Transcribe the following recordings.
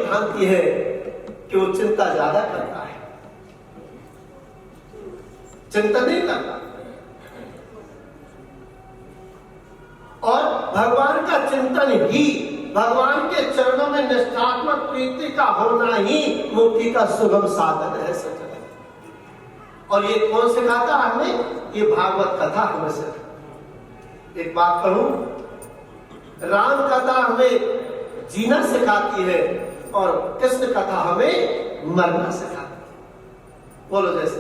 भ्रांति है कि वो चिंता ज्यादा करता है, चिंता नहीं करता। और भगवान का चिंतन ही, भगवान के चरणों में निष्ठात्मक प्रीति का होना ही मुक्ति का सुगम साधन है सज्जन। और ये कौन सिखाता हमें? ये भागवत कथा हमें सिखाती। एक बात कहूं, राम कथा हमें जीना सिखाती है और कृष्ण कथा हमें मरना सिखाती है। बोलो जैसे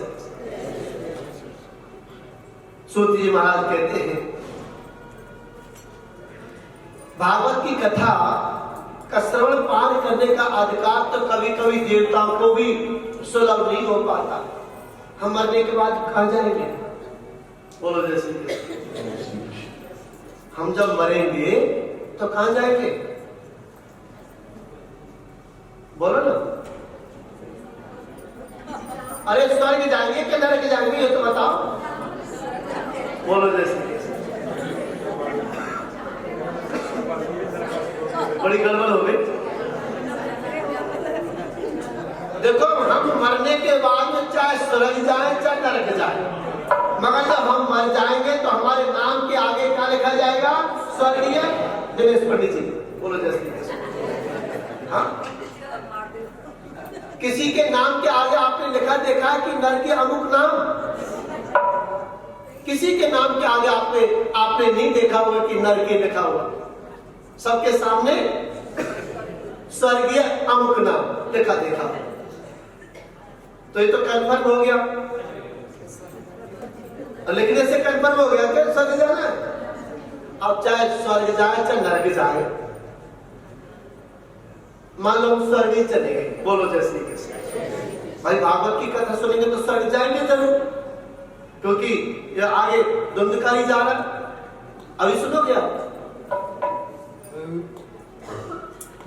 सूत जी महाराज कहते हैं, भागवत की कथा का श्रवण पान करने का अधिकार तो कभी कभी देवताओं को भी सुलभ नहीं हो पाता। हम मरने के बाद कहां जाएंगे? बोलो जैसे हम जब मरेंगे तो कहां जाएंगे? बोलो ना। अरे स्वर्ग जाएंगे कि नरक जाएंगे ये तो बताओ। बोलो जैसे बड़ी गड़बड़ हो गई। देखो हम मरने के बाद में चाहे स्वर्ग जाए चाहे नरक जाए, मगर जब हम मर जाएंगे तो हमारे नाम के आगे क्या लिखा जाएगा? स्वर्गीय दिनेश पंडित जी। बोलो जैसे हाँ, किसी के नाम के आगे आपने लिखा देखा है कि नर के अमुक नाम? किसी के नाम के आगे आपने नहीं देखा होगा कि नर के लिखा हुआ। सबके सामने स्वर्गीय अमुक नाम लिखा देखा। तो ये तो कंफर्म हो गया, लिखने से कंफर्म हो गया कि स्वर्ग जाना है। अब चाहे स्वर्ग जाए चाहे नरक जाए, मान लो स्वर्ग ही चले गए। बोलो जैसे भाई भागवत की कथा सुनेंगे तो स्वर्ग जाएंगे जरूर, क्योंकि ये आगे धुंधकारी जा रहा है। अभी सुनो क्या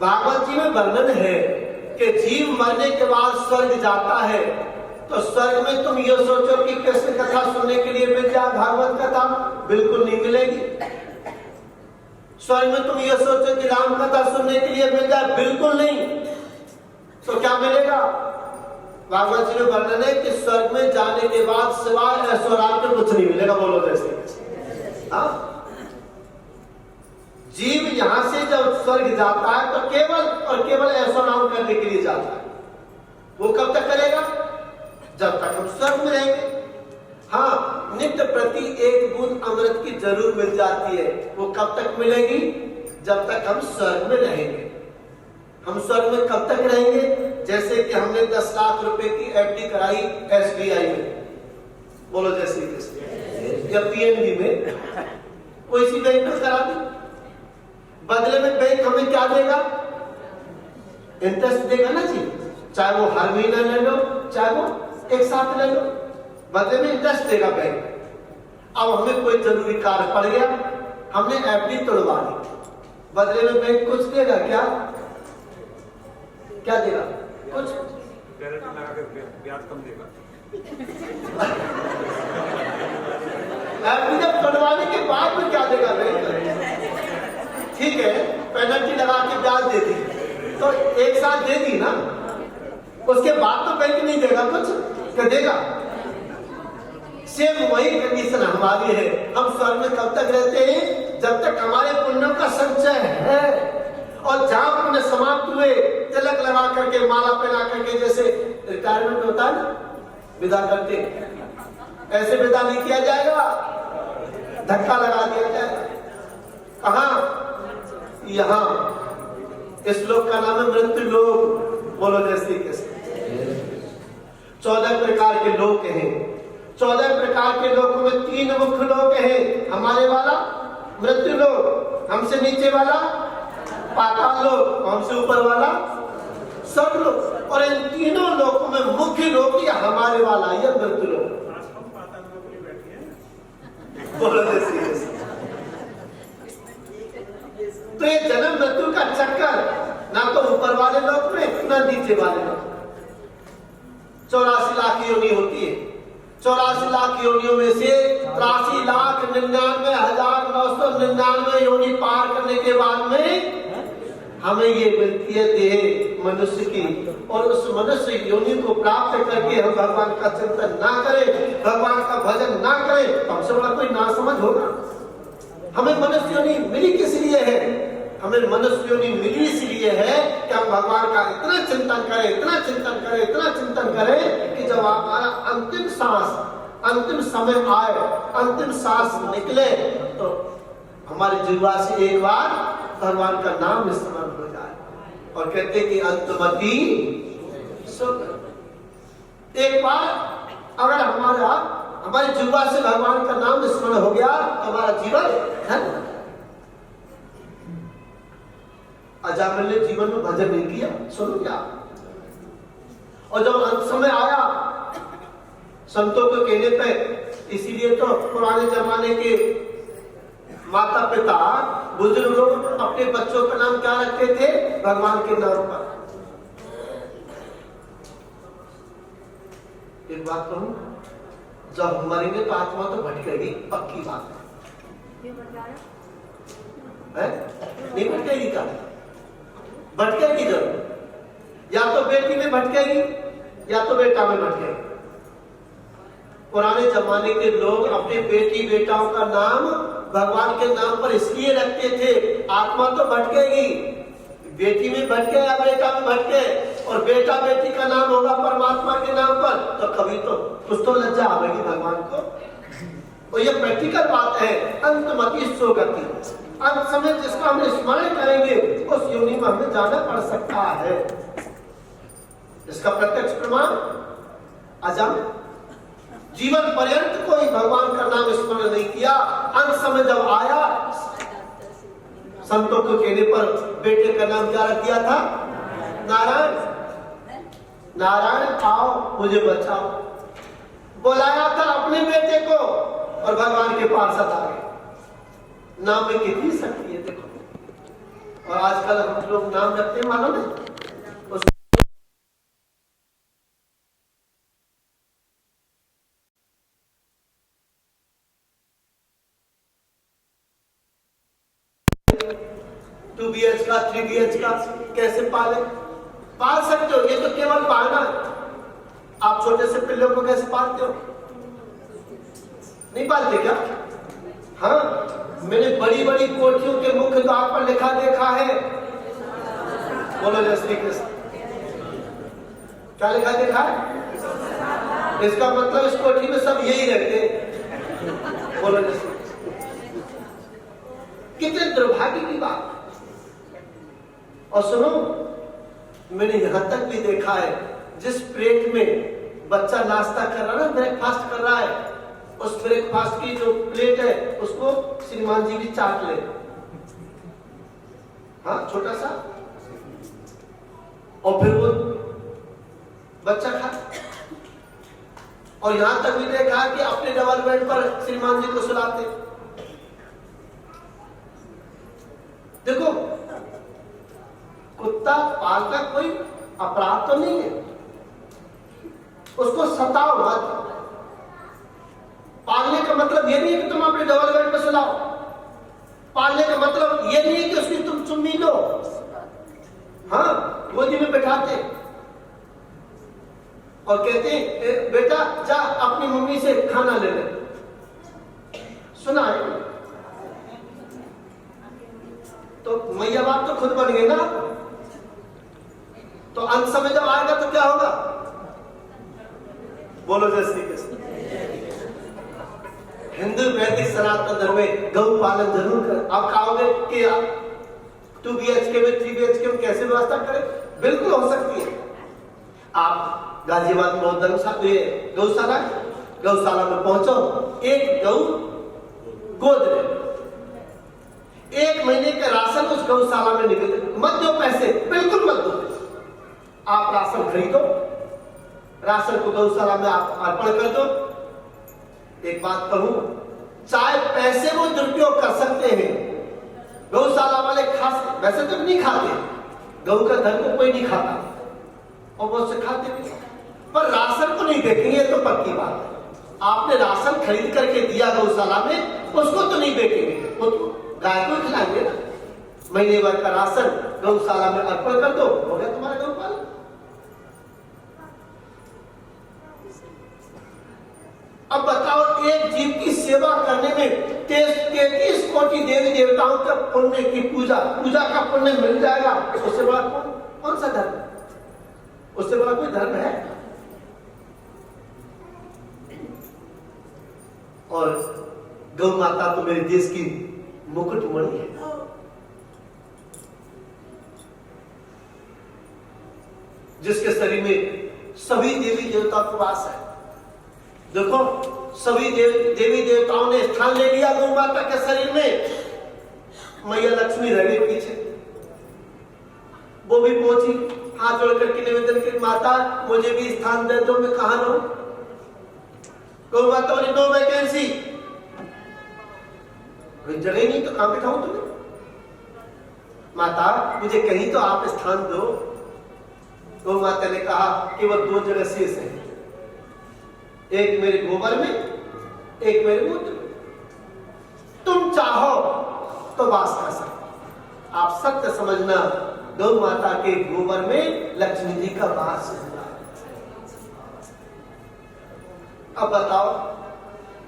भागवत जी में वर्णन है कि जीव मरने के बाद स्वर्ग जाता है, तो स्वर्ग में तुम ये सोचो कि कृष्ण कथा सुनने के लिए मिल जाए भागवत कथा, बिल्कुल नहीं मिलेगी। स्वर्ग में तुम ये सोचो कि राम कथा सुनने के लिए मिल जाए, बिल्कुल नहीं। तो क्या मिलेगा? भागवत जी में वर्णन है कि स्वर्ग में जाने के बाद सिवाय ऐश्वर्य के कुछ नहीं मिलेगा। बोलो जैसे हाँ, जीव यहां से जब स्वर्ग जाता है तो केवल और केवल ऐसा नाम करने के लिए जाता है। वो कब तक करेगा? जब तक हम स्वर्ग में रहेंगे। हाँ, नित्य प्रति एक बूंद अमृत की जरूर मिल जाती है। वो कब तक मिलेगी? जब तक हम स्वर्ग में रहेंगे। हम स्वर्ग में कब तक रहेंगे? जैसे कि हमने 10 लाख रुपए की एफडी कराई एसबीआई में। बोलो जैसे या पीएनबी में, कोई सी बैंक में करा दी, बदले में बैंक हमें क्या देगा? इंटरेस्ट देगा ना जी। चाहे वो हर महीना ले लो चाहे वो एक साथ ले लो, बदले में इंटरेस्ट देगा बैंक। अब हमें कोई जरूरी कार्य पड़ गया, हमने एफडी तोड़वा दी, बदले में बैंक कुछ देगा क्या? क्या देगा? कुछ ब्याज कम देगा। एफडी जब तोड़वाने के बाद में क्या देगा बैंक? ठीक है, पेनल्टी लगा के ब्याज दे दी तो एक साथ दे दी ना, उसके बाद तो बैंक नहीं देगा कुछ, क्या देगा? सेम वही कंडीशन हमारी है। हम स्वर्ग में कब तक रहते हैं? जब तक हमारे पुण्यों का संचय है। और जहां पुण्य समाप्त हुए, तिलक लगा करके माला पहना करके, जैसे रिटायरमेंट होता है ना, विदा करते, ऐसे विदा नहीं किया जाएगा, धक्का लगा दिया जाएगा। कहां? यहाँ इस लोक का नाम है मृत्यु लोक। बोलो जैसे कैसे 14 प्रकार के लोक हैं। 14 प्रकार के लोकों में 3 मुख्य लोक हैं। हमारे वाला मृत्यु लोक, हमसे नीचे वाला पाताल लोक, हमसे ऊपर वाला स्वर्ग लोक। और इन तीनों लोकों में मुख्य लोक ही हमारे वाला यह मृत्यु लोक। बोलो जैसे तो ये जन्म मृत्यु का चक्कर ना तो ऊपर वाले लोक में ना नीचे वाले लोक। 84 लाख योनि होती है। 84 लाख योनियों में से 83,99,999 योनि पार करने के बाद में हमें ये मिलती है देह मनुष्य की, और उस मनुष्य योनि को प्राप्त करके हम भगवान का चिंतन ना करें, भगवान का भजन ना करें, तो हमसे बड़ा कोई नासमझ होगा। हमें मनुष्य योनि मिली किस लिए है? हमें मनुष्य योनि मिली इसलिए है कि हम भगवान का इतना चिंतन करें, इतना चिंतन करें, इतना चिंतन करें कि जब हमारा अंतिम सांस, अंतिम समय आए, अंतिम सांस निकले, तो हमारे जिह्वा से एक बार भगवान का नाम स्मरण हो जाए। और कहते कि अंतमति सुख। एक बार अगर हमारे जिह्वा से भगवान का नाम स्मरण हो गया तो हमारा जीवन धन्य। अजामिल ने जीवन में भजन नहीं किया, सुनो क्या। और जब अंत समय आया संतों के कहने पे, इसीलिए तो पुराने जमाने के माता पिता बुजुर्ग लोग अपने बच्चों का नाम क्या रखते थे? भगवान के नाम पर। एक बात कहूं, जब हम मरेंगे तो आत्मा तो भटकेगी, पक्की बात है? नहीं भटकेगी क्या? भटकेगी जरूर, या तो बेटी में भटकेगी या तो बेटा में भटकेगी। पुराने जमाने के लोग अपने बेटी बेटाओं का नाम भगवान के नाम पर इसलिए रखते थे, आत्मा तो भटकेगी, बेटी में भटके या बेटा में भटके, और बेटा बेटी का नाम होगा परमात्मा के नाम पर, तो कभी तो कुछ तो लज्जा आएगी भगवान को। और ये प्रैक्टिकल बात है। अंतमति सुगति, अंत समय जिसका हम स्मरण करेंगे उस योनि में हमें जाना पड़ सकता है। इसका प्रत्यक्ष प्रमाण अजम जीवन पर्यंत कोई भगवान का नाम स्मरण नहीं किया, अंत समय जब आया संतों के कहने पर बेटे का नाम क्या रख दिया था? नारायण। नारायण आओ मुझे बचाओ, बुलाया था अपने बेटे को, और भगवान के पार्षद आ गए। नाम में कितनी शक्ति है देखो। और आजकल हम लोग नाम रखते हैं, मालूम है? टू BH का 3 BH का कैसे पाल सकते हो? ये तो केवल पालना है। आप छोटे से पिल्लों को कैसे पालते हो? नहीं पालते क्या? हाँ, मैंने बड़ी बड़ी कोठियों के मुख्य द्वार पर लिखा देखा है, बोलो जय श्री कृष्ण। क्या लिखा देखा है? इसका मतलब इस कोठी में सब यही रहते। बोलो जय श्री कृष्ण। कितने दुर्भाग्य की बात। और सुनो, मैंने यहां तक भी देखा है, जिस प्लेट में बच्चा नाश्ता कर रहा है ना, ब्रेकफास्ट कर रहा है, उस ब्रेकफास्ट की जो प्लेट है उसको श्रीमान जी भी चाट ले। हाँ, छोटा सा, और फिर वो बच्चा खा। और यहां तक भी देखा कि अपने डबल बेड पर श्रीमान जी को सुलाते। देखो, कुत्ता पालना कोई अपराध तो नहीं है, उसको सताओ मत। पालने का मतलब ये नहीं है कि तुम अपने डबल बेड पर सुलाओ। पालने का मतलब ये नहीं है कि उसकी तुम चुम्मी लो। हाँ, गोदी में बैठाते और कहते बेटा जा अपनी मम्मी से खाना ले ले। सुना है? तो मैया बाप तो खुद बन गए ना। तो अंत समय जब आएगा तो क्या होगा? बोलो जय श्री कृष्ण। हिंदू वैदिक सनातन धर्म में गौ पालन जरूर करें। आप कहोगे कि 2 BHK में 3 BHK में कैसे व्यवस्था करें? बिल्कुल हो सकती है। आप गाजियाबाद में गौशाला में पहुंचो, एक गौ गोद ले, 1 महीने का राशन उस गौशाला में निकल। मत दो पैसे, बिल्कुल मत दो। आप राशन खरीदो, राशन को गौशाला में आप अर्पण कर दो। एक बात कहूं, चाहे पैसे वो दुरुपयोग कर सकते हैं, गौशाला वाले खास वैसे तो नहीं खाते, गौ का धन को कोई नहीं खाता, और वो से खाते भी, पर राशन को नहीं देखेंगे, तो पक्की बात है। आपने राशन खरीद करके दिया गौशाला में, उसको तो नहीं देखेंगे, वो तो गाय को खिलाएंगे ना, महीने भर का राशन गौशाला में अर्पण कर दो, हो गया तुम्हारा गौपालन। अब बताओ, एक जीव की सेवा करने में 33 कोटि देवी देवताओं का पुण्य की पूजा का पुण्य मिल जाएगा, उससे बड़ा कौन सा धर्म? उससे बड़ा कोई धर्म है? और गौ माता तो मेरे देश की मुकुटमणि है। जिसके शरीर में सभी देवी देवता का वास है। देखो, सभी देवी देवताओं ने स्थान ले लिया गौ माता के शरीर में। मैया लक्ष्मी रह गई पीछे, वो भी पहुंची, हाथ जोड़ करके निवेदन की, माता मुझे भी स्थान दे दो, मैं कहां रहूं? गौ माता बोली, नो वैकेंसी, जगह ही नहीं तो कहां बैठाऊं तुम्हें? माता मुझे कहीं तो आप स्थान दो। गौ माता ने कहा कि वो 2 जगह शेष है, एक मेरे गोबर में, एक मेरे मूत्र में। तुम चाहो तो वास कर सकते। आप सत्य समझना, गौ माता के गोबर में लक्ष्मी जी का वास हुआ। अब बताओ,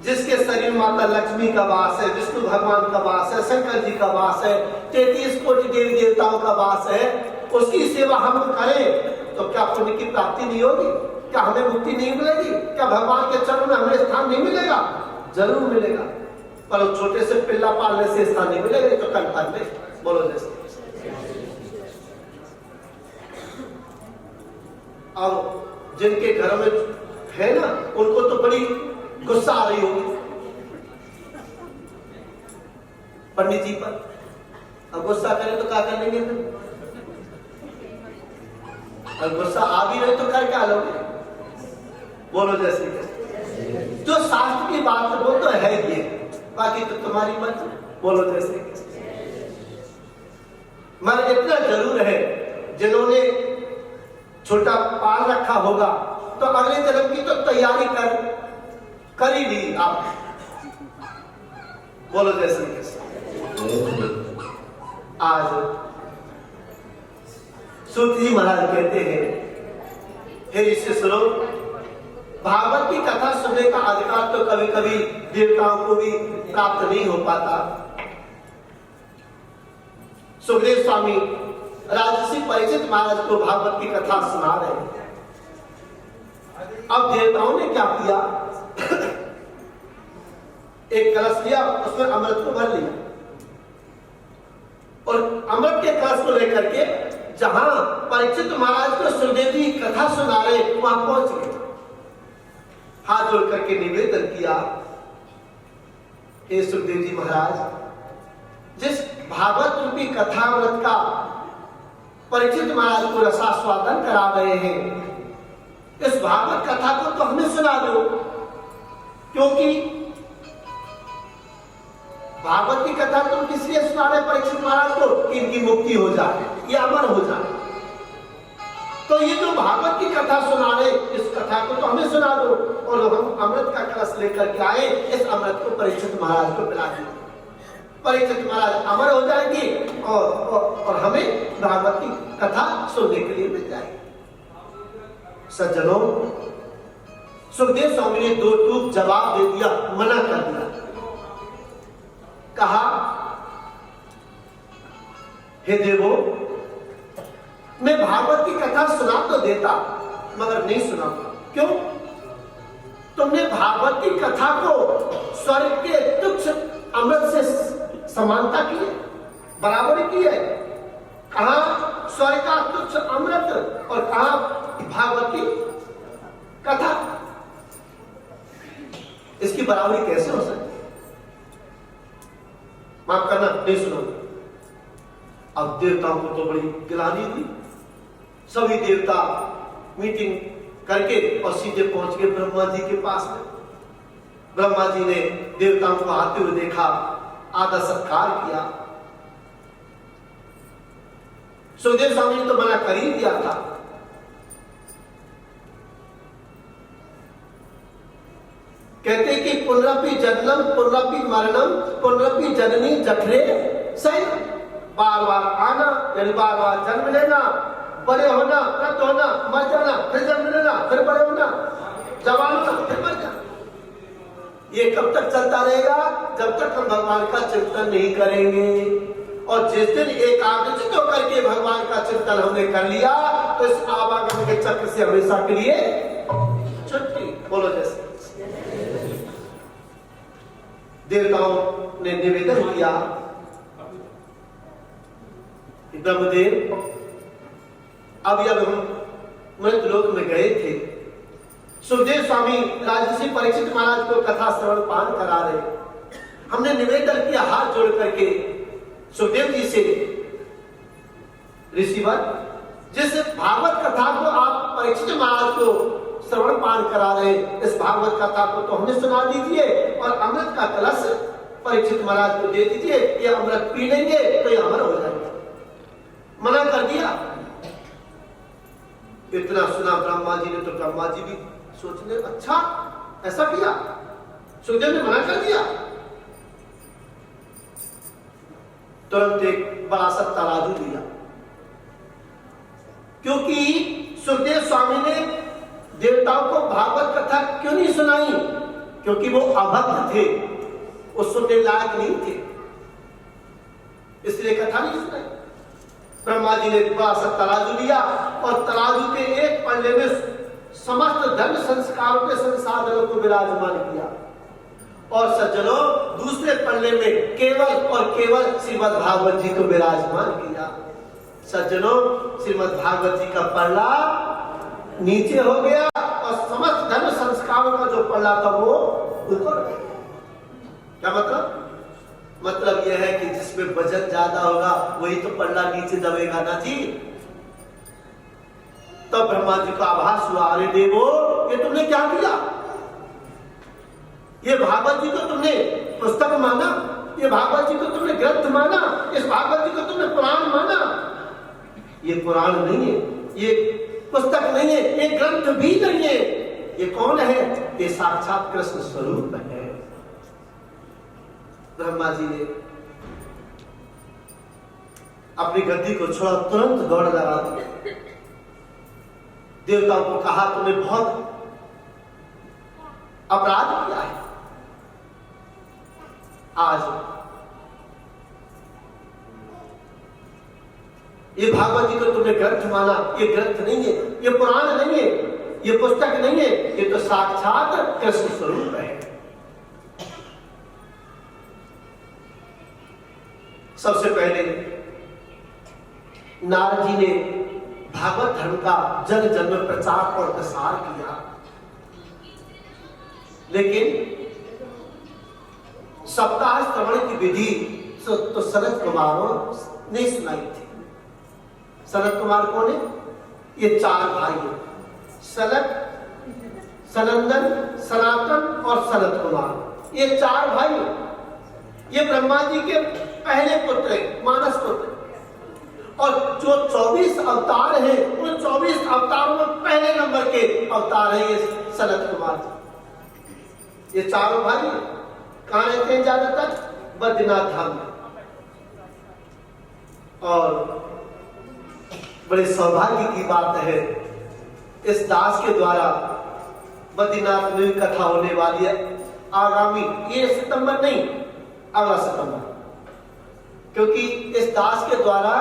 जिसके शरीर माता लक्ष्मी का वास है, विष्णु भगवान का वास है, शंकर जी का वास है, 33 कोटि देवी देवताओं का वास है, उसकी सेवा हम करें तो क्या पुण्य की प्राप्ति नहीं होगी? क्या हमें मुक्ति नहीं मिलेगी? क्या भगवान के चरण में हमें स्थान नहीं मिलेगा? जरूर मिलेगा, पर छोटे से पिल्ला पालने से स्थान नहीं मिलेगा। तो कंफर्म में बोलो जैसे। अब जिनके घरों में है ना, उनको तो बड़ी गुस्सा आ रही होगी पंडित जी पर। अब गुस्सा करें तो क्या कर लेंगे फिर? और गुस्सा आ भी रहे तो कर क्या लोगे? बोलो जैसे। जो शास्त्र की बात है वो तो है ये, बाकी तो तुम्हारी मत। बोलो जैसे। मगर इतना जरूर है, जिन्होंने छोटा पाल रखा होगा तो अगले जन्म की तो तैयारी कर ही ली आप। बोलो जैसे कैसे। आज सूत जी महाराज कहते हैं, हे ऋषि सुनो, भागवत की कथा सुनने का अधिकार तो कभी कभी देवताओं को भी प्राप्त नहीं हो पाता। सुखदेव स्वामी राजर्षि परीक्षित महाराज को भागवत की कथा सुना रहे हैं। अब देवताओं ने क्या किया, एक कलश लिया, उसमें अमृत को भर लिया, और अमृत के कलश को लेकर के जहां परीक्षित महाराज को सुखदेव जी कथा सुना रहे वहां पहुंच गए। हाथ जोड़ करके निवेदन किया, हे सुखदेव जी महाराज, जिस भागवत रूपी कथामृत का परीक्षित महाराज को रसास्वादन करा रहे हैं, इस भागवत कथा को तो हमें सुना दो, क्योंकि भागवत की कथा तुम किस लिए सुना रहे परीक्षित महाराज को? कि इनकी मुक्ति हो जाए, ये अमर हो जाए। तो ये जो भागवत की कथा सुना रहे, इस कथा को तो हमें सुना दो, और हम अमृत का कलश लेकर के आए, इस अमृत को परीक्षित महाराज को पिला दो। परीक्षित महाराज अमर हो जाएंगे और हमें भागवत की कथा सुनने के लिए मिल जाएगी। सज्जनों, सुखदेव स्वामी ने 2 टूक जवाब दे दिया, मना कर दिया। कहा, हे देवो, मैं भागवत की कथा सुना तो देता, मगर नहीं सुना। क्यों? तुमने भागवत की कथा को स्वर्ग के तुच्छ अमृत से समानता की है, बराबरी की है। कहा स्वर्ग का तुच्छ अमृत और कहा भागवत की कथा, इसकी बराबरी कैसे हो सकती? माफ करना, नहीं सुनो। अब देवताओं को तो बड़ी गिलानी हुई। सभी देवता मीटिंग करके और सीधे पहुंच गए ब्रह्मा जी के पास में। ब्रह्मा जी ने देवताओं को आते हुए देखा, आदर सत्कार किया। सुखदेव स्वामी ने तो मना कर ही दिया था। कहते कि पुनरपि जन्म पुनरपि मरणम पुनरपि जननी जठरे सैन। बार बार आना यानी बार बार जन्म लेना, बड़े होना, वृद्ध होना, मर जाना, फिर जन्म लेना, फिर बड़े होना, जवान होना, फिर मर जाना। ये कब तक चलता रहेगा? जब तक हम भगवान का चिंतन नहीं करेंगे। और जिस दिन एकाग्रचित होकर के भगवान का चिंतन हमने कर लिया तो इस आवागमन के चक्र से हमेशा के लिए छुट्टी। बोलो जैसे देवताओं ने निवेदन किया, ब्रह्मदेव अब जब हम मृतलोक में गए थे, सुखदेव स्वामी राजर्षि परीक्षित महाराज को कथा श्रवण पान करा रहे, हमने निवेदन किया हाथ जोड़ करके सुखदेव जी से, ऋषिवर जिस भागवत कथा को आप परीक्षित महाराज को श्रवण पान करा रहे, इस भागवत कथा को तो हमें सुना दीजिए और अमृत का कलश परीक्षित महाराज को दे दीजिए, ये अमृत पी लेंगे तो ये अमर हो जाएंगे। मना कर दिया। इतना सुना ब्रह्मा जी ने तो ब्रह्मा जी भी सोचने अच्छा ऐसा किया, सुखदेव ने मना कर दिया। तुरंत एक बड़ा सा तराजू दिया, क्योंकि सुखदेव स्वामी ने देवताओं को भागवत कथा क्यों नहीं सुनाई? क्योंकि वो अभक्त थे, वो सुनने लायक नहीं थे, इसलिए कथा नहीं सुनाई। ब्रह्मा जी ने बड़ा सा तराजू दिया और तराजू के एक पल्ले में समस्त धर्म संस्कारों के संसाधनों को विराजमान किया और सज्जनों दूसरे पल्ले में केवल और केवल श्रीमद् भागवत जी को विराजमान किया। सज्जनों श्रीमद् भागवत जी का पल्ला नीचे हो गया और समस्त धर्म संस्कारों का जो पल्ला था वो ऊपर। क्या मतलब? मतलब यह है कि जिसमें वजन ज्यादा होगा वही तो पल्ला नीचे दबेगा ना जी। तब तो ब्रह्मा जी का आभास हुआ, अरे देवो ये तुमने क्या किया? ये भागवत जी को तुमने पुस्तक माना, ये भागवत जी को तुमने ग्रंथ माना, इस भागवत जी को तुमने पुराण माना। ये पुराण नहीं है, ये पुस्तक नहीं है, ये ग्रंथ भी नहीं है, ये कौन है? ये साक्षात कृष्ण स्वरूप है। ब्रह्मा जी ने अपनी गद्दी को छोड़ा, तुरंत दौड़ लगा दी। देवताओं को कहा तुमने बहुत अपराध किया है, आज ये भागवत जी को तुमने ग्रंथ माना, ये ग्रंथ नहीं है, ये पुराण नहीं है, ये पुस्तक नहीं है, ये तो साक्षात कृष्ण स्वरूप है। सबसे पहले नारद जी ने भागवत धर्म का जन जन में प्रचार और प्रसार किया, लेकिन सप्ताह श्रवण की विधि तो सनत कुमारों ने सुनाई थी। सनत कुमार कौन है? ये चार भाई हैं, सनत, सनंदन, सनातन और सनत कुमार। ये चार भाई, ये ब्रह्मा जी के पहले पुत्र हैं, मानस पुत्र। और जो 24 अवतार हैं, उन 24 अवतारों में पहले नंबर के अवतार हैं ये सनत कुमार। ये चारों भाई कहां रहते हैं? ज्यादातर बद्रीनाथ धाम में। और बड़े सौभाग्य की बात है, इस दास के द्वारा बद्रीनाथ में कथा होने वाली है आगामी, ये सितंबर नहीं, अगला सितंबर, क्योंकि इस दास के द्वारा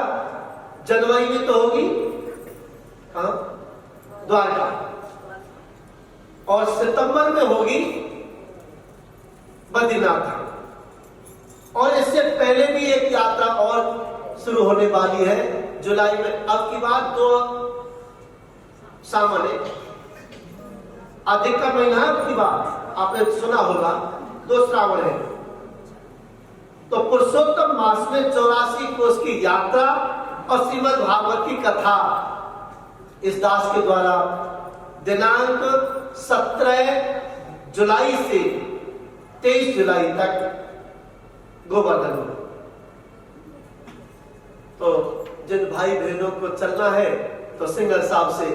जनवरी में तो होगी द्वारका, और सितंबर में होगी बद्रीनाथ। और इससे पहले भी एक यात्रा और शुरू होने वाली है जुलाई में। अब की बात तो सावन है, अधिक का महीना है, अब की बात आपने सुना होगा, 2 श्रावण है। तो पुरुषोत्तम मास में 84 कोस की यात्रा और श्रीमद् भागवत की कथा इस दास के द्वारा दिनांक 17 जुलाई से 23 जुलाई तक गोवर्धन में। तो जिन भाई बहनों को चलना है तो सिंगर साहब से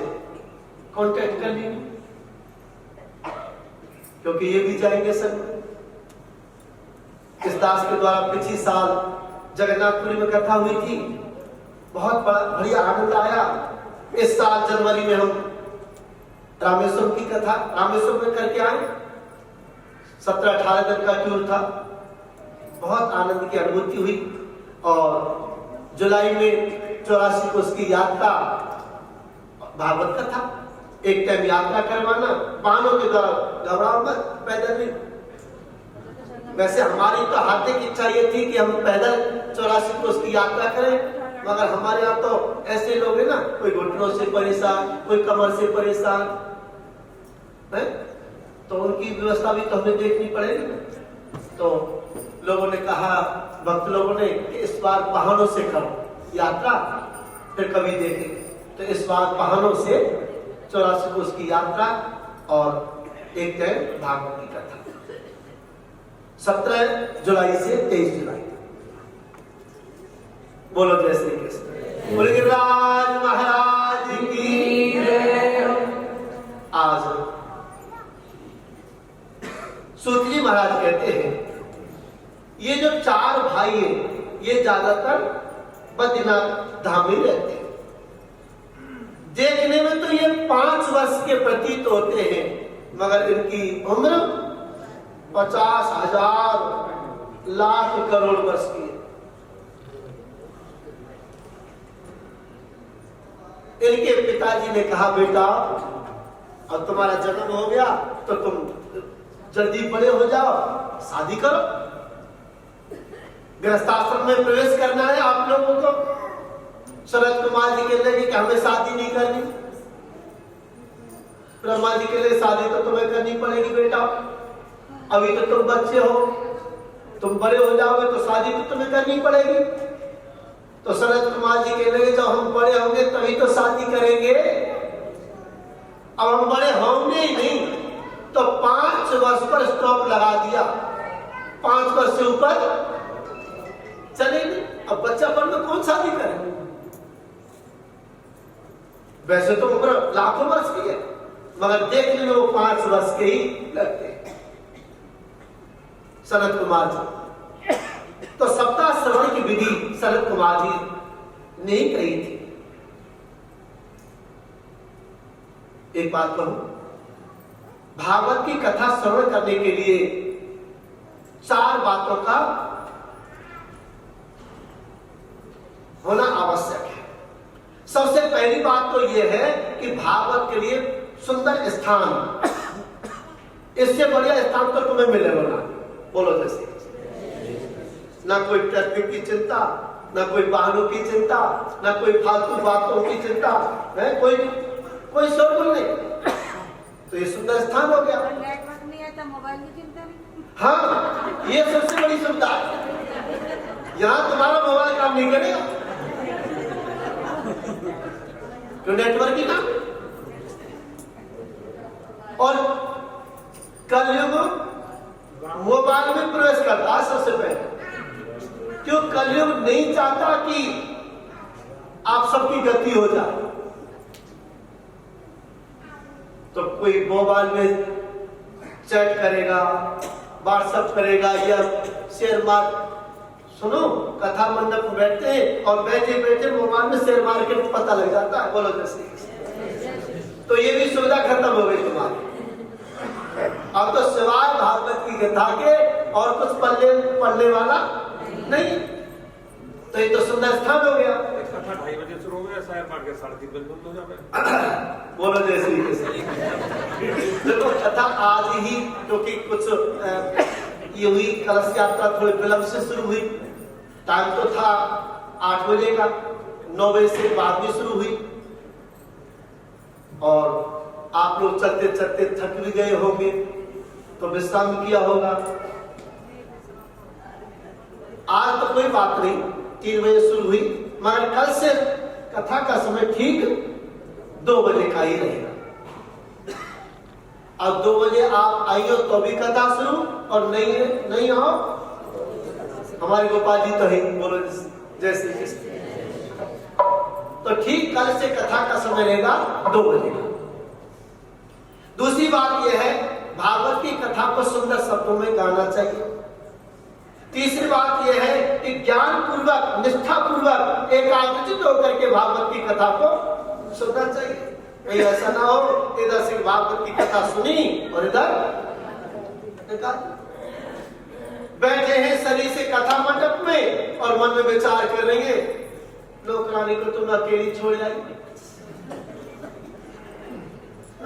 कांटेक्ट कर लीजिए, क्योंकि ये भी जाएंगे सर। इस दास के द्वारा पिछले साल जगन्नाथपुरी में कथा हुई थी, बहुत बड़ा बढ़िया आनंद आया। इस साल जनवरी में हम रामेश्वरम की कथा रामेश्वरम में करके आए। 17-18 दिन का टूर था, बहुत आनंद की अनुभूति हुई। और जुलाई में 84 को उसकी यात्रा भागवत कथा, एक टाइम यात्रा करवाना, वाहनों के द्वारा घबराओ मत, पैदल नहीं। वैसे हमारी तो हार्दिक इच्छा ये थी कि हम पैदल 84 को उसकी यात्रा करें, मगर हमारे यहाँ तो ऐसे लोग हैं ना, कोई घुटनों से परेशान, कोई कमर से परेशान है, तो उनकी व्यवस्था भी तो हमें देखनी पड़ेगी ना। तो लोगों ने कहा, भक्त लोगों ने, कि इस बार वाहनों से करो यात्रा, फिर कभी देखें। तो इस बार वाहनों से 84 को उसकी यात्रा और एक टाइम भागवत की कथा 17 जुलाई से 23 जुलाई। बोलो जय श्री कृष्ण। बोले गिरिराज महाराज की जय। आज सूत जी महाराज कहते हैं, ये जो 4 भाई हैं, ये ज्यादातर बद्रीनाथ धाम में रहते हैं। देखने में तो ये 5 वर्ष के प्रतीत होते हैं, मगर इनकी उम्र 50,000 लाख करोड़ वर्ष की है। इनके पिताजी ने कहा, बेटा अब तुम्हारा जन्म हो गया तो तुम जल्दी बड़े हो जाओ, शादी करो। गृहस्थाश्रम में प्रवेश करना है आप लोगों को। शरद कुमार जी कहने लगे कि हमें शादी नहीं करनी। ब्रह्मा जी के लिए शादी तो तुम्हें करनी पड़ेगी बेटा, अभी तो तुम बच्चे हो, तुम बड़े हो जाओगे तो शादी तो तुम्हें करनी पड़ेगी। तो शरद कुमार जी कहने लगे, जब हम बड़े होंगे तभी तो शादी करेंगे, अब हम बड़े होंगे ही नहीं। तो 5 वर्ष पर स्टॉप लगा दिया, 5 वर्ष से ऊपर चलेंगे। अब बच्चापन में कौन शादी करे? वैसे तो उम्र लाखों वर्ष की है, मगर देखने में वो 5 वर्ष के ही लगते हैं। शरद कुमार जी तो सप्ताह श्रवण की विधि शरद कुमार जी ने ही कही थी। एक बात कहूं, भागवत की कथा श्रवण करने के लिए 4 बातों का होना आवश्यक है। सबसे पहली बात तो यह है कि भागवत के लिए सुंदर स्थान, इससे बढ़िया स्थान तो तुम्हें मिलेगा ना। बोलो जैसे, ना कोई ट्रैफिक की चिंता, ना कोई वाहनों की चिंता, ना कोई फालतू बातों की चिंता है, कोई शोरगुल नहीं। तो ये सुंदर स्थान हो गया। नेटवर्क नहीं है तो मोबाइल की चिंता नहीं। हाँ, ये सबसे बड़ी सुविधा है। यहाँ तुम्हारा मोबाइल काम नहीं करेगा तो नेटवर्क ही काम। और कलयुग मोबाइल में प्रवेश करता है सबसे पहले। क्यों? कलयुग नहीं चाहता कि आप सबकी गति हो जाए। तो कोई मोबाइल में चैट करेगा, व्हाट्सएप करेगा या शेयर मार्केट। सुनो, कथा मंडप में बैठते हैं और बैठे बैठे मोबाइल में शेयर मार्केट पता लग जाता है। बोलो जैसे, तो ये भी सुविधा खत्म हो गई तुम्हारी। अब तो सिवाय भागवत की कथा के और कुछ पढ़ने वाला नहीं। तो ये तो सुंदर स्थान हो गया। कथा 2:30 बजे शुरू हो गया, शायर पाठ के 3:30 बजे बंद हो जाए। बोलो जैसे देखो, कथा आज ही, क्योंकि कुछ ये हुई, कलश यात्रा थोड़ी विलंब से शुरू हुई। टाइम तो था 8 बजे का, 9 बजे से बाद भी शुरू हुई। और आप लोग चलते चलते थक भी गए होंगे तो विश्राम किया होगा। आज तो कोई बात नहीं, 3 बजे शुरू हुई, मगर कल से कथा का समय ठीक 2 बजे का ही रहेगा। अब 2 बजे आप आइए तो भी कथा शुरू, और नहीं आओ, हमारे गोपाल जी तो है। बोलो जय श्री कृष्ण। तो ठीक कल से कथा का समय रहेगा 2 बजे का। दूसरी बात यह है, भागवत की कथा को सुंदर शब्दों में गाना चाहिए। तीसरी बात यह है कि ज्ञान पूर्वक, निष्ठा पूर्वक एकाग्रचित होकर के भागवत की कथा को सुनना चाहिए। कहीं ऐसा ना हो इधर से भागवत की कथा सुनी और इधर बैठे हैं शरीर से कथा मंडप में और मन में विचार कर रहे हैं लोक रानी को तुम अकेली छोड़ जाएगी,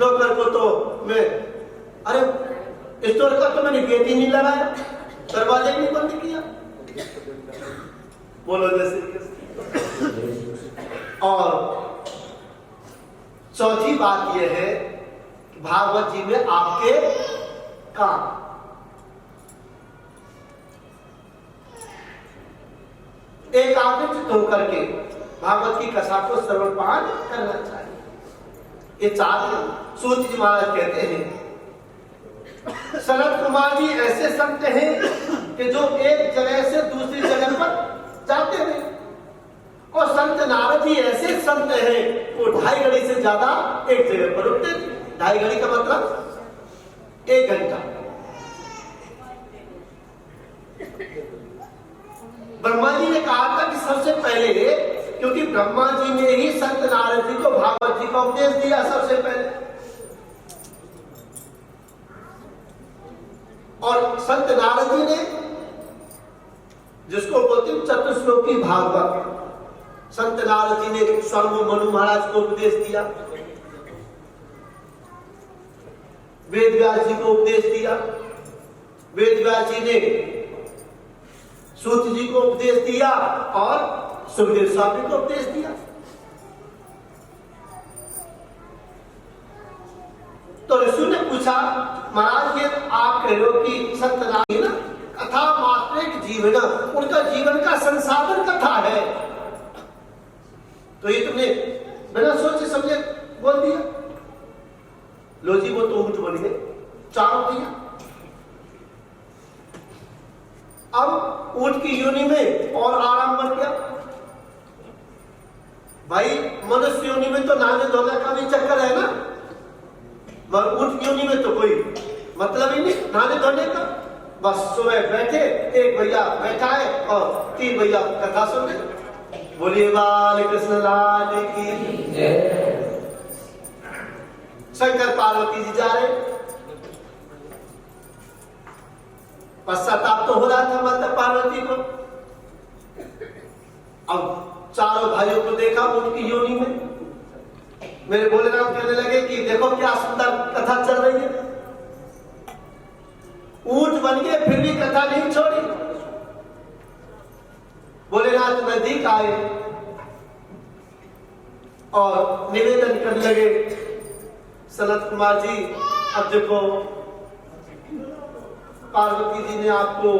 नौकर को तो मैं, अरे स्टोर का तो मैंने गेट ही नहीं लगाया, दरवाजा ही नहीं बंद किया। बोलो जैसे। और चौथी बात यह है कि भागवत जी में आपके काम, एकाग्रचित होकर के भागवत की कथा को श्रवण पाठ करना चाहिए। ये चार सूत जी महाराज कहते हैं सनत कुमार जी ऐसे संत हैं कि जो एक जगह से दूसरी जगह पर जाते हैं, और संत नारद जी ऐसे संत हैं वो 2.5 घड़ी से ज्यादा एक जगह पर रुकते थे। 2.5 घड़ी का मतलब 1 घंटा। ब्रह्मा जी ने कहा था कि सबसे पहले, क्योंकि ब्रह्मा जी ने ही संत नारद जी को भागवत जी का उपदेश दिया सबसे पहले, और संत नारद जी ने जिसको बोलते हैं चतुश्लोकी भागवत, संत नारद जी ने स्वयं मनु महाराज को उपदेश दिया, वेद व्यास जी को उपदेश दिया, वेद व्यास जी ने सूत जी को उपदेश दिया और सुखदेव स्वामी को उपदेश दिया। तो ऋषि ने पूछा महाराज ये आप कह रहे हो कि संत नारद ना कथा मात्र एक जीवन, उनका जीवन का संसाधन कथा है, तो ये तुमने बिना सोचे समझे बोल दिया। लो जी वो तो ऊंट बन गए 4 भैया। अब ऊंट की योनि में और आराम बन गया। भाई मनुष्य योनि में तो नहाने धोने का भी चक्कर है ना, मगर ऊंट की योनि में तो कोई मतलब ही नहीं नहाने धोने का। बस सुबह बैठे, एक भैया बैठा है और 3 भैया कथा सुन रहे। बोलिए बाल कृष्ण लाल की जय। शंकर पार्वती जी जा रहे, पश्चाताप तो हो रहा था माता पार्वती को। अब चारों भाइयों को देखा उनकी योनि में, मेरे भोलेनाथ कहने लगे कि देखो क्या सुंदर कथा चल रही है। ऊंट बन के फिर भी कथा नहीं छोड़ी। भोलेनाथ नजदीक आए और निवेदन करने लगे सनत कुमार जी अब देखो पार्वती जी ने आपको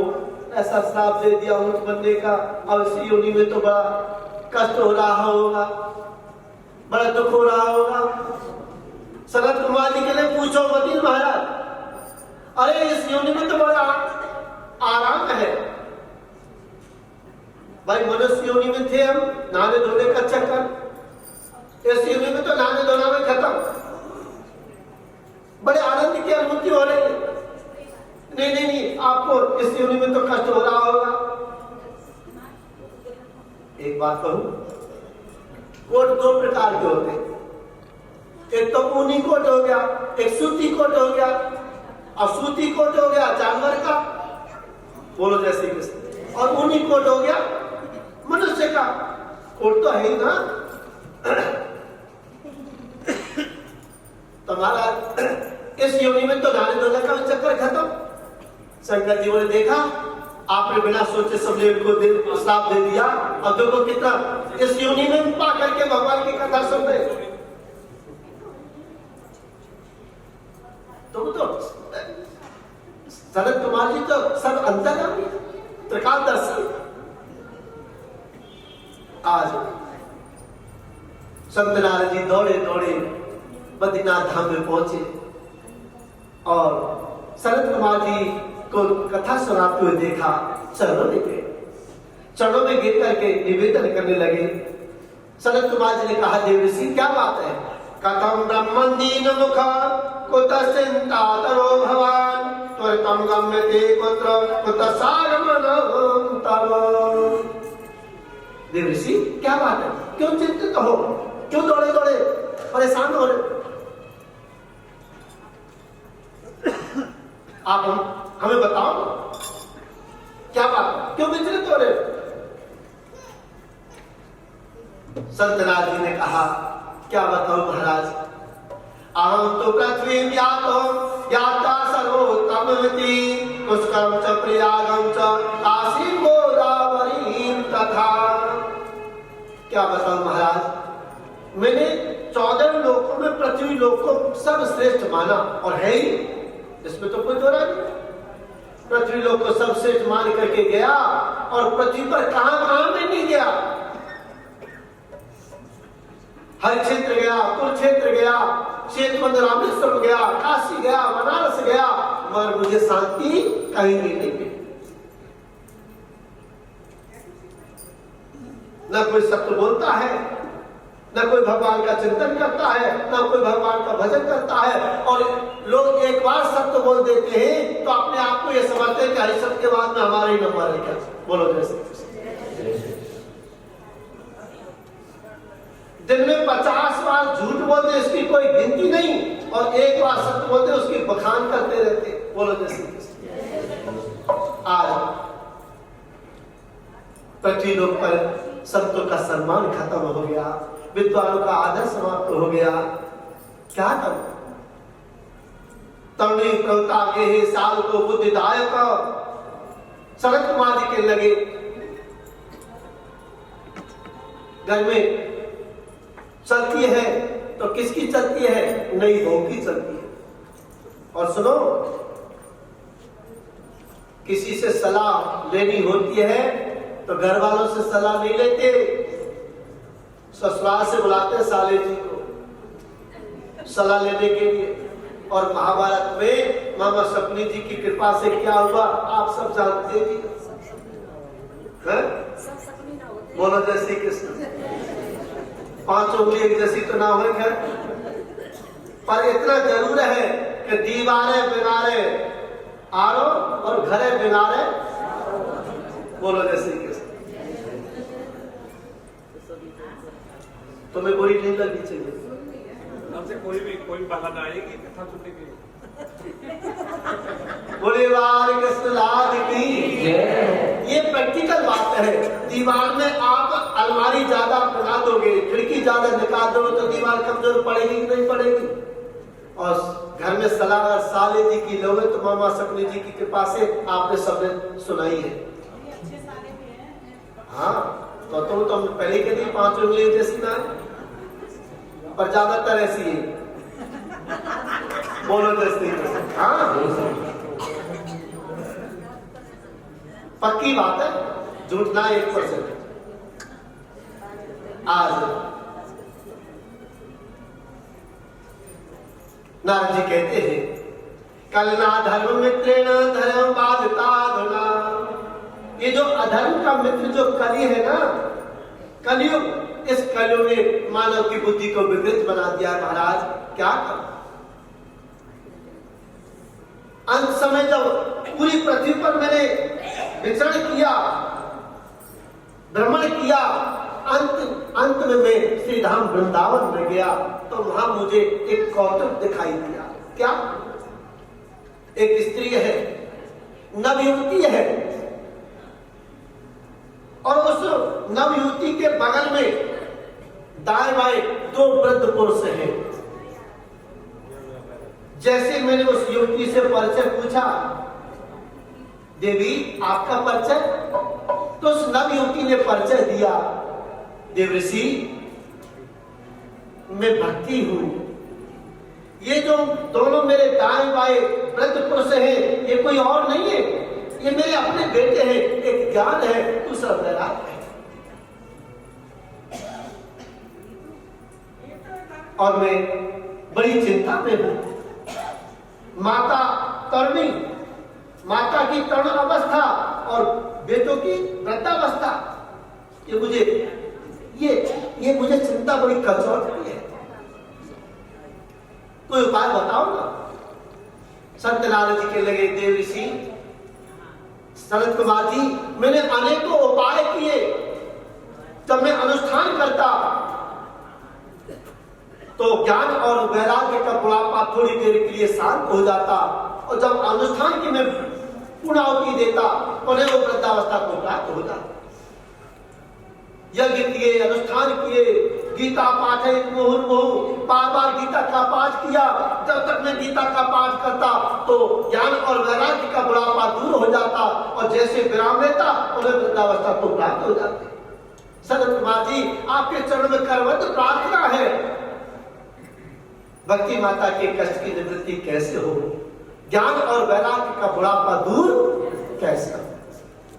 ऐसा श्राप दे दिया ऊंट बनने का, और इसी योनि में तो बड़ा कष्ट हो रहा होगा, बड़ा दुख हो रहा होगा। सनत कुमार जी के लिए पूछो वकील महाराज, अरे इस योनि में तो बड़ा आराम है। भाई मनुष्य योनि में थे हम, नहाने धोने का चक्कर, इस योनि में तो नहाने धोना में खत्म, बड़े आनंद की अनुभूति हो रही है। नहीं नहीं नहीं, आपको इस योनि में तो कष्ट हो रहा होगा। एक बात कहूं, कोट 2 प्रकार के होते हैं, एक तो ऊनी कोट हो गया, एक सूती कोट हो गया, और सूती कोट हो गया जानवर का, बोलो जैसे कृष्ण, और ऊनी कोट हो गया मनुष्य का। कोट तो है ही ना। तुम्हारा इस योनि में तो नहाने धोने का चक्कर खत्म। शंकर जी ने देखा आपने बिना सोचे समझे उनको श्राप दे दिया, और देखो कितना इस योनि में पा करके भगवान की कथा सुन रहे। तो सनत कुमार जी तो सब अंतर्यामी, त्रिकालदर्शी। आज संत नारद जी दौड़े दौड़े बद्रीनाथ धाम में पहुंचे और सनत कुमार जी को कथा सुनाते हुए देखा, चरणों में गए, चरणों में गिर करके निवेदन करने लगे। सनत कुमार जी ने कहा देव ऋषि क्या बात है? कथम ब्रह्मन दीन मुख कुत चिंता तरो भवान त्वरितं गम्यते कुत्र कुतः सागमनं तव। देवर्षि क्या बात है, क्यों चिंतित हो, क्यों दौड़े दौड़े परेशान हो रहे? आप हमें बताओ क्या बात है, क्यों विचलित हो रहे? संतनाथ जी ने कहा क्या बताओ महाराज, अहम तो पृथ्वी याता सर्वोत्तममिति पुष्करम च प्रयागम च काशीं गोदावरीं तथा। क्या बताओ महाराज, मैंने 14 लोकों में पृथ्वी लोक को सर्वश्रेष्ठ माना, और है ही, इसमें तो कोई दोहरा नहीं। पृथ्वी लोक को सर्वश्रेष्ठ मान करके गया, और पृथ्वी पर कहां में नहीं गया। हर क्षेत्र गया, कुरुक्षेत्र गया, श्वेतवंत रामेश्वरम गया, काशी गया, बनारस गया, मगर मुझे शांति कहीं नहीं मिली। न कोई सत्य बोलता है, न कोई भगवान का चिंतन करता है, न कोई भगवान का भजन करता है। और लोग एक बार सत्य बोल देते हैं तो अपने आप को यह समझते हैं कि हरि सत्य के बाद में हमारा ही नंबर है। क्या बोलो जैसे दिन में 50 बार झूठ बोलते इसकी कोई गिनती नहीं, और एक बार सत्य बोलते उसकी बखान करते रहते। बोलो जैसे आज पृथ्वी लोक पर संतों का सम्मान खत्म हो गया, विद्वानों का आदर समाप्त हो गया। क्या करूं? तरुणी प्रवता के साल को बुद्धिदायक सड़क मार्ग के लगे, घर में चलती है तो किसकी चलती है? नई बहू की चलती है। और सुनो, किसी से सलाह लेनी होती है तो घर वालों से सलाह नहीं लेते, ससुराल से बुलाते साले जी को सलाह लेने के लिए। और महाभारत में मामा शकुनी जी की कृपा से क्या हुआ आप सब जानते हैं। बोलो जय श्री कृष्ण। 5 उंगली एक जैसी तो ना हो, खैर, पर इतना जरूर है कि दीवारे बिनारे आरो और घरे बिनारे। बोलो जय श्री कृष्ण। तुम्हें बुरी नींद लगनी चाहिए, हमसे कोई बहाना आएगी कथा सुनने के लिए। बोले बाल कृष्ण लाल की। ये प्रैक्टिकल बात है। दीवार में आप अलमारी ज्यादा बना दोगे, खिड़की ज्यादा निकाल दोगे तो दीवार कमजोर पड़ेगी कि नहीं पड़ेगी। और घर में सलाह साले जी की लोगे तो मामा शकुनी जी की कृपा से आपने सबने सुनाई है। हाँ, तो तुम पहले के लिए 5 उंगली जैसी ना, पर ज्यादातर ऐसी है। बोलो जैसे। हाँ, पक्की बात है, झूठ ना 1%। आज नारद जी कहते हैं कलना धर्म मित्रेण धर्म बाधता धना। ये जो अधर्म का मित्र जो कली है ना, कलयुग, इस कलयुग ने मानव की बुद्धि को विकृत बना दिया। महाराज क्या करूं? अंत समय जब पूरी पृथ्वी पर मैंने विचरण किया, भ्रमण किया, अंत में मैं श्री धाम वृंदावन में गया तो वहां मुझे एक कौतुक दिखाई दिया। क्या? एक स्त्री है, नवयुवती है, और उस नवयुवती के बगल में दाएं बाएं 2 वृद्ध पुरुष हैं। जैसे मैंने उस युवती से परिचय पूछा, देवी आपका परिचय, तो उस नव युवती ने परिचय दिया, देवऋषि मैं भक्ति हूं। ये जो दोनों मेरे दाएं बाएं वृद्ध पुरुष हैं ये कोई और नहीं है, ये मेरे अपने बेटे हैं। एक ज्ञान है, दूसरा वैराग्य है। और मैं बड़ी चिंता में हूं। माता तरुणी, माता की तरुण अवस्था और बेटों की वृद्धावस्था, ये मुझे चिंता बड़ी कचोटती है। कोई उपाय बताओ ना। सत्यनारायण जी के लगे देव ऋषि सनत कुमार जी, मैंने अनेकों उपाय किए, जब मैं अनुष्ठान करता तो ज्ञान और वैराग्य का बुढ़ापा थोड़ी देर के लिए शांत हो जाता, और जब अनुष्ठान की मैं पूर्णाहुति देता उन्हें वो वृद्धावस्था को प्राप्त हो जाता। यज्ञ किए, अनुष्ठान किए, गीता पाठ है मुहुर्मुहु, बार बार गीता का पाठ किया। जब तक मैं गीता का पाठ करता तो ज्ञान और वैराग्य का बुढ़ापा दूर हो जाता, और जैसे विराम लेता उन्हें वृद्धावस्था को प्राप्त हो जाती। सनत कुमार जी, आपके चरण में करवत प्रार्थना है, भक्ति माता के कष्ट की निवृत्ति कैसे हो, ज्ञान और वैराग्य का बुढ़ापा दूर कैसे हो,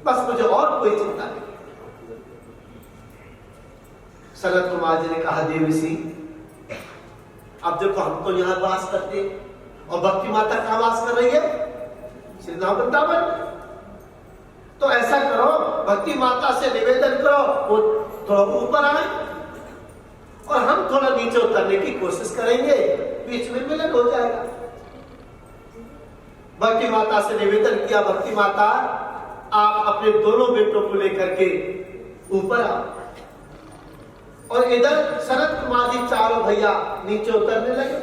बस मुझे और कोई चिंता नहीं। सनत कुमार जी ने कहा, देव ऋषि, अब देखो हम तो यहां वास करते और भक्ति माता कहां वास कर रही है, श्री धाम वृंदावन। तो ऐसा करो, भक्ति माता से निवेदन करो वो थोड़ा ऊपर आए और हम थोड़ा नीचे उतरने की कोशिश करेंगे, बीच में मिलन हो जाएगा। भक्ति माता से निवेदन किया, भक्ति माता आप अपने दोनों बेटों को लेकर के ऊपर आओ। और इधर सनत कुमार जी चारों भैया नीचे उतरने लगे।